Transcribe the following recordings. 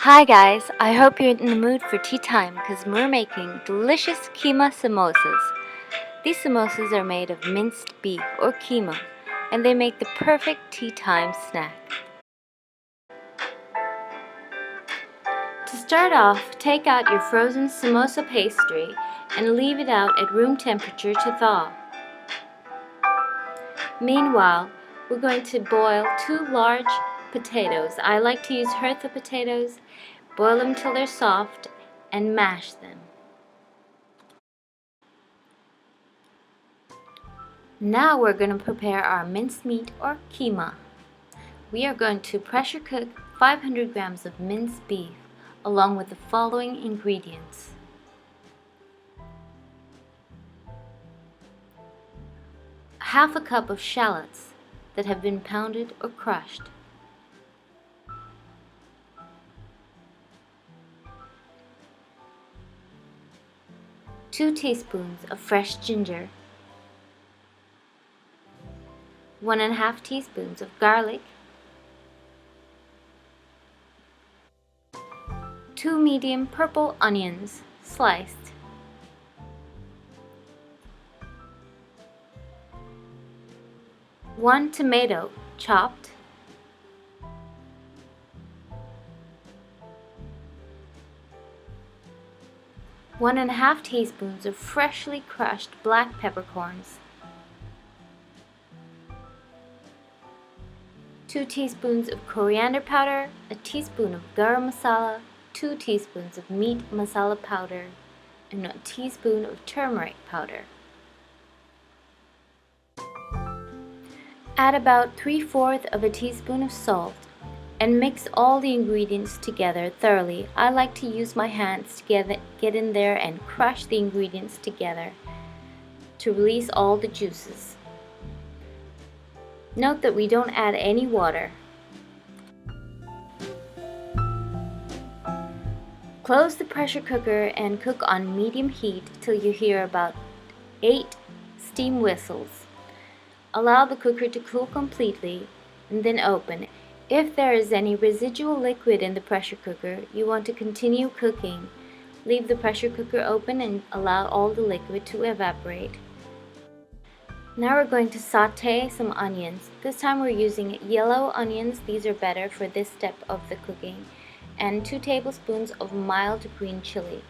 Hi guys, I hope you're in the mood for tea time because we're making delicious Kheema Samosas. These samosas are made of minced beef or keema and they make the perfect tea time snack. To start off, take out your frozen Samosa pastry and leave it out at room temperature to thaw. Meanwhile, we're going to boil 2 large potatoes. I like to use Hertha potatoes. Boil them till they're soft and mash them. Now we're going to prepare our minced meat or keema. We are going to pressure cook 500 grams of minced beef along with the following ingredients. Half a cup of shallots that have been pounded or crushed. 2 teaspoons of fresh ginger. 1½ teaspoons of garlic. 2 medium purple onions sliced. 1 tomato chopped. 1½ teaspoons of freshly crushed black peppercorns. 2 teaspoons of coriander powder, a teaspoon of garam masala, 2 teaspoons of meat masala powder, and a teaspoon of turmeric powder. Add about 3/4 of a teaspoon of salt and mix all the ingredients together thoroughly. I like to use my hands to get in there and crush the ingredients together to release all the juices. Note that we don't add any water. Close the pressure cooker and cook on medium heat till you hear about 8 steam whistles. Allow the cooker to cool completely and then open. If there is any residual liquid in the pressure cooker, you want to continue cooking. Leave the pressure cooker open and allow all the liquid to evaporate. Now we're going to saute some onions. This time we're using yellow onions. These are better for this step of the cooking. And 2 tablespoons of mild green chili.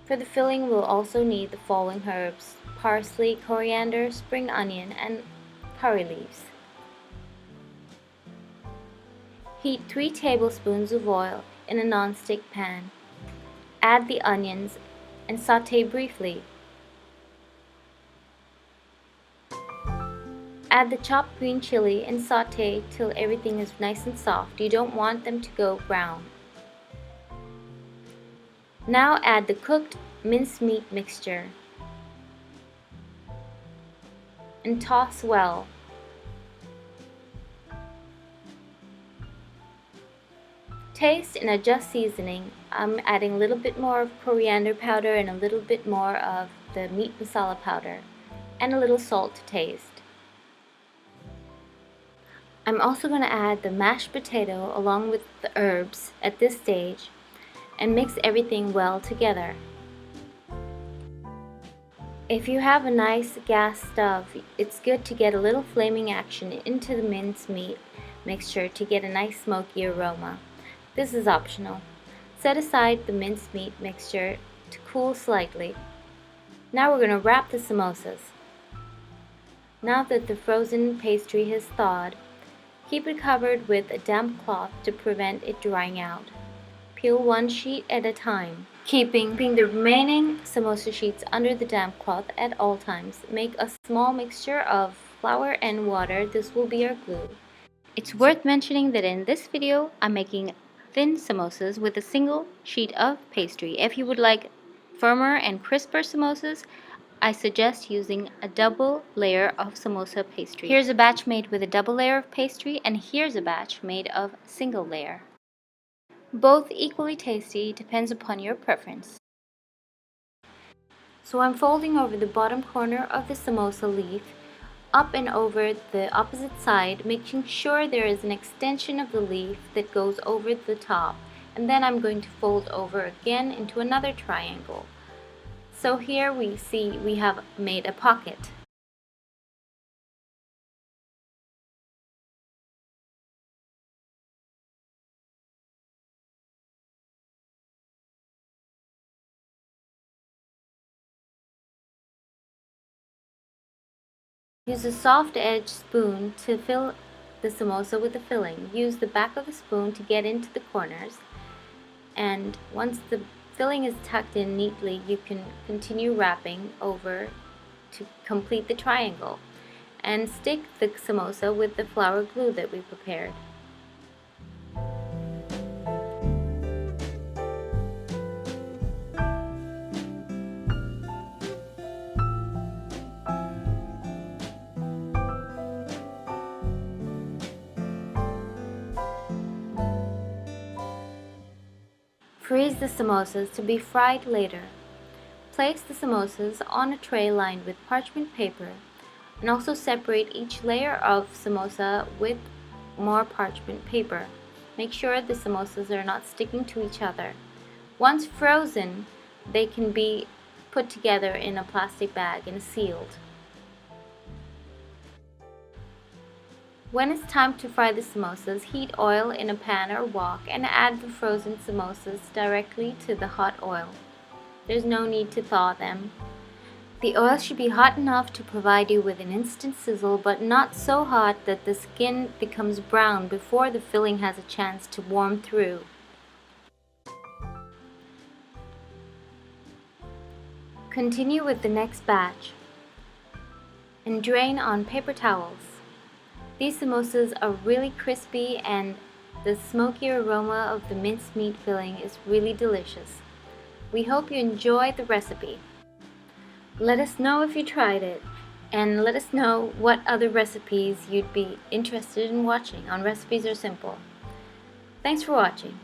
For the filling, we'll also need the following herbs: parsley, coriander, spring onion, and curry leaves. Heat 3 tablespoons of oil in a non-stick pan. Add the onions and saute briefly. Add the chopped green chili and saute till everything is nice and soft. You don't want them to go brown. Now add the cooked minced meat mixture and toss well. Taste and adjust seasoning. I'm adding a little bit more of coriander powder and a little bit more of the meat masala powder and a little salt to taste. I'm also going to add the mashed potato along with the herbs at this stage and mix everything well together. If you have a nice gas stove, it's good to get a little flaming action into the minced meat mixture to get a nice smoky aroma. This is optional. Set aside the minced meat mixture to cool slightly. Now we're going to wrap the samosas. Now that the frozen pastry has thawed, keep it covered with a damp cloth to prevent it drying out. Peel 1 sheet at a time, keeping the remaining samosa sheets under the damp cloth at all times. Make a small mixture of flour and water. This will be our glue. It's worth mentioning that in this video, I'm making thin samosas with a single sheet of pastry. If you would like firmer and crisper samosas, I suggest using a double layer of samosa pastry. Here's a batch made with a double layer of pastry, and here's a batch made of single layer. Both equally tasty, depends upon your preference. So I'm folding over the bottom corner of the samosa leaf up and over the opposite side, making sure there is an extension of the leaf that goes over the top, and then I'm going to fold over again into another triangle. So here we see we have made a pocket. Use a soft-edged spoon to fill the samosa with the filling. Use the back of the spoon to get into the corners, and once the filling is tucked in neatly, you can continue wrapping over to complete the triangle, and stick the samosa with the flour glue that we prepared. Freeze the samosas to be fried later. Place the samosas on a tray lined with parchment paper, and also separate each layer of samosa with more parchment paper. Make sure the samosas are not sticking to each other. Once frozen, they can be put together in a plastic bag and sealed. When it's time to fry the samosas, heat oil in a pan or wok and add the frozen samosas directly to the hot oil. There's no need to thaw them. The oil should be hot enough to provide you with an instant sizzle, but not so hot that the skin becomes brown before the filling has a chance to warm through. Continue with the next batch and drain on paper towels. These samosas are really crispy, and the smoky aroma of the minced meat filling is really delicious. We hope you enjoy the recipe. Let us know if you tried it, and let us know what other recipes you'd be interested in watching on Recipes Are Simple. Thanks for watching.